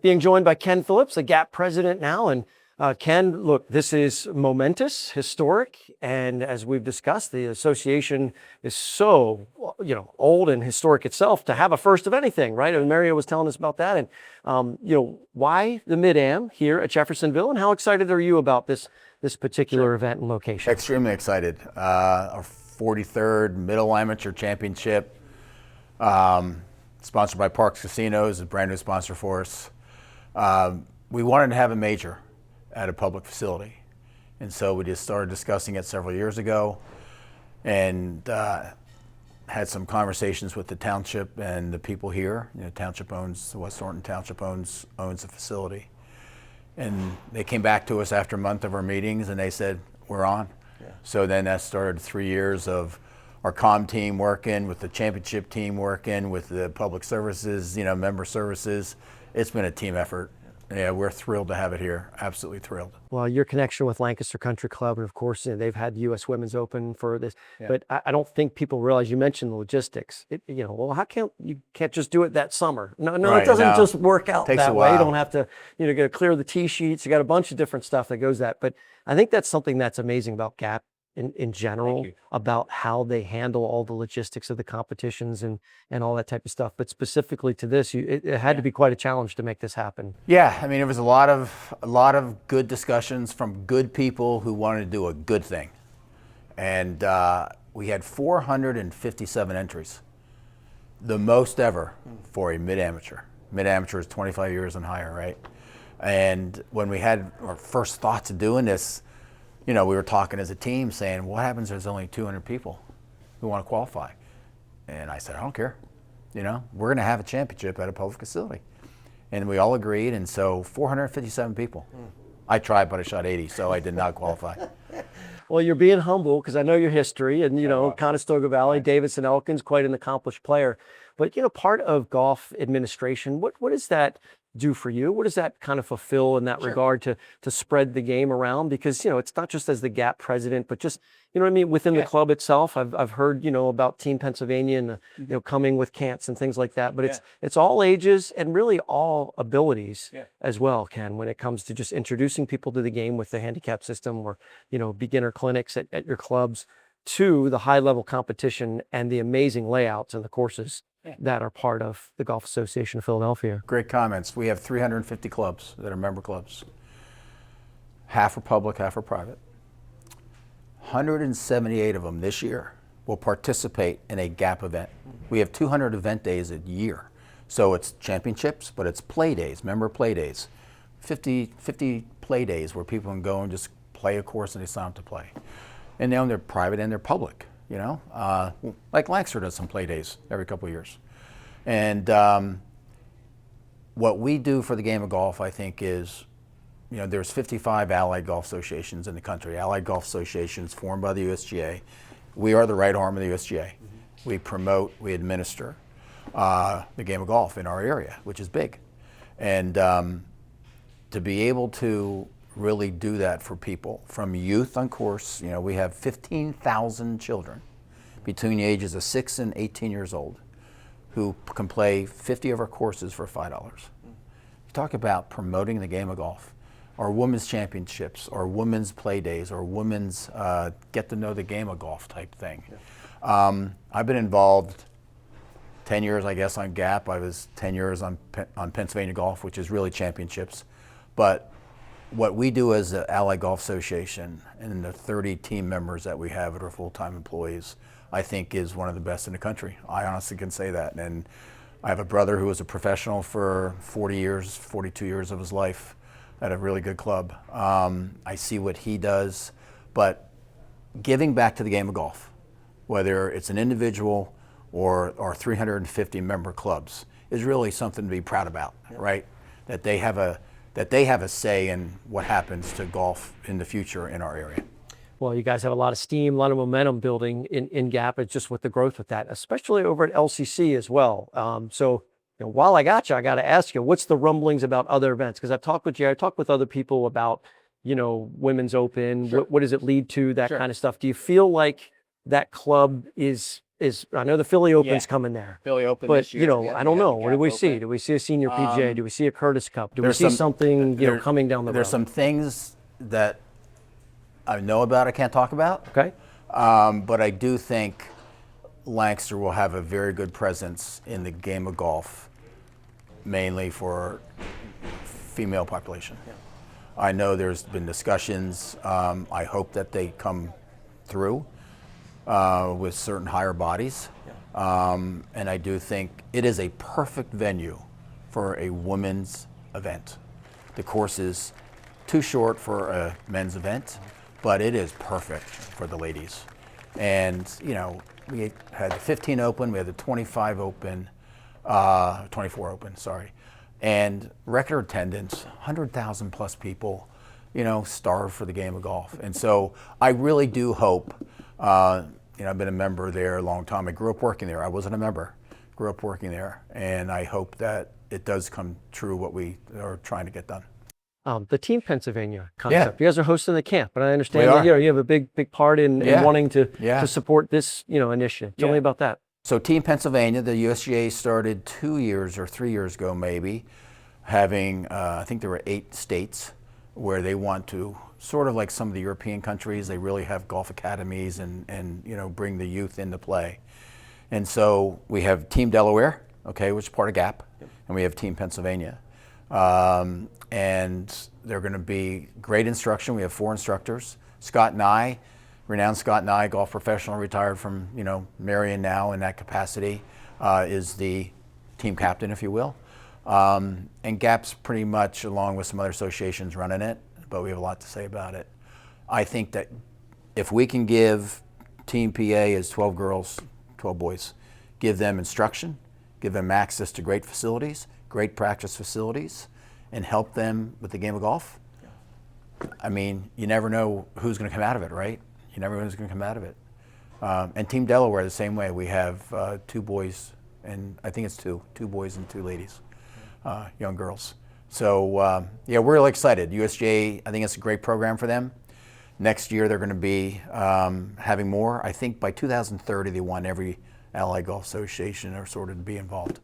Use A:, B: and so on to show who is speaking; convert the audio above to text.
A: Being joined by Ken Phillips, the GAP president now. And Ken, look, this is momentous, historic. And as we've discussed, the association is so, old and historic itself to have a first of anything, right? And Mario was telling us about that. And, why the Mid-Am here at Jeffersonville, and how excited are you about this particular event and location?
B: Extremely excited. Our 43rd Middle Amateur Championship, sponsored by Parks Casinos, a brand new sponsor for us. We wanted to have a major at a public facility, and so we just started discussing it several years ago, and had some conversations with the township and the people here. Township owns, West Norriton Township owns the facility, and they came back to us after a month of our meetings, and they said, we're on. Yeah. So then that started 3 years of our comm team working with the championship team, working with the public services, member services. It's been a team effort. Yeah, we're thrilled to have it here. Absolutely thrilled.
A: Well, your connection with Lancaster Country Club, and of course, they've had the U.S. Women's Open for this. Yeah. But I don't think people realize, you mentioned the logistics. How you can't just do it that summer? No, right, it doesn't just work out that way. You don't have to, got to clear the tee sheets. You got a bunch of different stuff that goes that. But I think that's something that's amazing about GAP in general, about how they handle all the logistics of the competitions and all that type of stuff. But specifically to this, it had to be quite a challenge to make this happen.
B: Yeah, I mean, it was a lot of good discussions from good people who wanted to do a good thing. And we had 457 entries, the most ever for a mid-amateur. Mid-amateur is 25 years and higher, right? And when we had our first thoughts of doing this, we were talking as a team saying, what happens if there's only 200 people who want to qualify? And I said, I don't care. We're going to have a championship at a public facility. And we all agreed, and so 457 people. I tried, but I shot 80, so I did not qualify.
A: Well, you're being humble, because I know your history, and, Conestoga Valley, Davidson Elkins, quite an accomplished player. But, part of golf administration, what does that do for you? What does that kind of fulfill in that regard to spread the game around? Because, it's not just as the GAP president, but just, within the club itself. I've heard, about Team Pennsylvania and, coming with camps and things like that. But it's all ages and really all abilities as well, Ken, when it comes to just introducing people to the game with the handicap system or, beginner clinics at your clubs, to the high level competition and the amazing layouts and the courses that are part of the Golf Association of Philadelphia.
B: Great comments. We have 350 clubs that are member clubs. Half are public, half are private. 178 of them this year will participate in a GAP event. We have 200 event days a year. So it's championships, but it's play days, member play days. 50 play days where people can go and just play a course and they sign up to play. And they're private and they're public. Like Lancaster does some play days every couple of years. And what we do for the game of golf, I think, is, there's 55 allied golf associations in the country. Allied golf associations formed by the USGA. We are the right arm of the USGA. Mm-hmm. We promote, we administer the game of golf in our area, which is big. And to be able to really do that for people from youth on course. We have 15,000 children between the ages of 6 and 18 years old who can play 50 of our courses for $5. You talk about promoting the game of golf. Our women's championships, our women's play days, our women's get to know the game of golf type thing. Yeah. I've been involved 10 years, I guess, on GAP. I was 10 years on Pennsylvania Golf, which is really championships. But what we do as the Allied Golf Association and the 30 team members that we have that are full-time employees, I think is one of the best in the country. I honestly can say that. And I have a brother who was a professional for 40 years, 42 years of his life at a really good club. I see what he does, but giving back to the game of golf, whether it's an individual or 350 member clubs, is really something to be proud about, right? That they have a say in what happens to golf in the future in our area.
A: Well, you guys have a lot of steam, a lot of momentum building in GAP. It's just with the growth with that, especially over at LCC as well. So while I got you, I got to ask you, what's the rumblings about other events? Because I've talked with you, I talked with other people about, Women's Open. Sure. What does it lead to, that kind of stuff. Do you feel like that club is I know the Philly Open's
C: Yeah.
A: coming there.
C: Philly Open
A: But,
C: this year. We got-
A: I don't
C: we got
A: know.
C: the
A: What do
C: Gap
A: we see?
C: Open.
A: Do we see a senior PGA? Do we see a Curtis Cup? Do we
B: there's
A: see
B: some-
A: something,
B: there-
A: coming down the road?
B: There's some things that I know about, I can't talk about.
A: Okay.
B: But I do think Lancaster will have a very good presence in the game of golf, mainly for female population. I know there's been discussions. I hope that they come through with certain higher bodies. And I do think it is a perfect venue for a women's event. The course is too short for a men's event, but it is perfect for the ladies. And, we had the 15 Open, we had the 25 Open, 24 Open, sorry. And record attendance, 100,000 plus people, starved for the game of golf. And so I really do hope, I've been a member there a long time. I grew up working there. I wasn't a member, grew up working there. And I hope that it does come true what we are trying to get done.
A: The Team Pennsylvania concept. You guys are hosting the camp, but I understand
B: We
A: that
B: are.
A: you have a big part in wanting to support this, initiative. Tell me about that.
B: So Team Pennsylvania, the USGA started 2 years or 3 years ago maybe, having, I think there were 8 states where they want to, sort of like some of the European countries, they really have golf academies and bring the youth into play. And so we have Team Delaware, okay, which is part of GAP, and we have Team Pennsylvania. And they're going to be great instruction. We have 4 instructors. Scott Nye, renowned Scott Nye, golf professional, retired from Marion now in that capacity, is the team captain, if you will. And GAP's pretty much, along with some other associations, running it, but we have a lot to say about it. I think that if we can give Team PA as 12 girls, 12 boys, give them instruction, give them access to great facilities, great practice facilities, and help them with the game of golf. I mean, you never know who's going to come out of it, right? You never know who's going to come out of it. And Team Delaware, the same way. We have 2 boys, and I think it's 2 boys and 2 ladies, young girls. So, we're really excited. USGA, I think it's a great program for them. Next year, they're going to be having more. I think by 2030, they want every Allied Golf Association or sort of to be involved.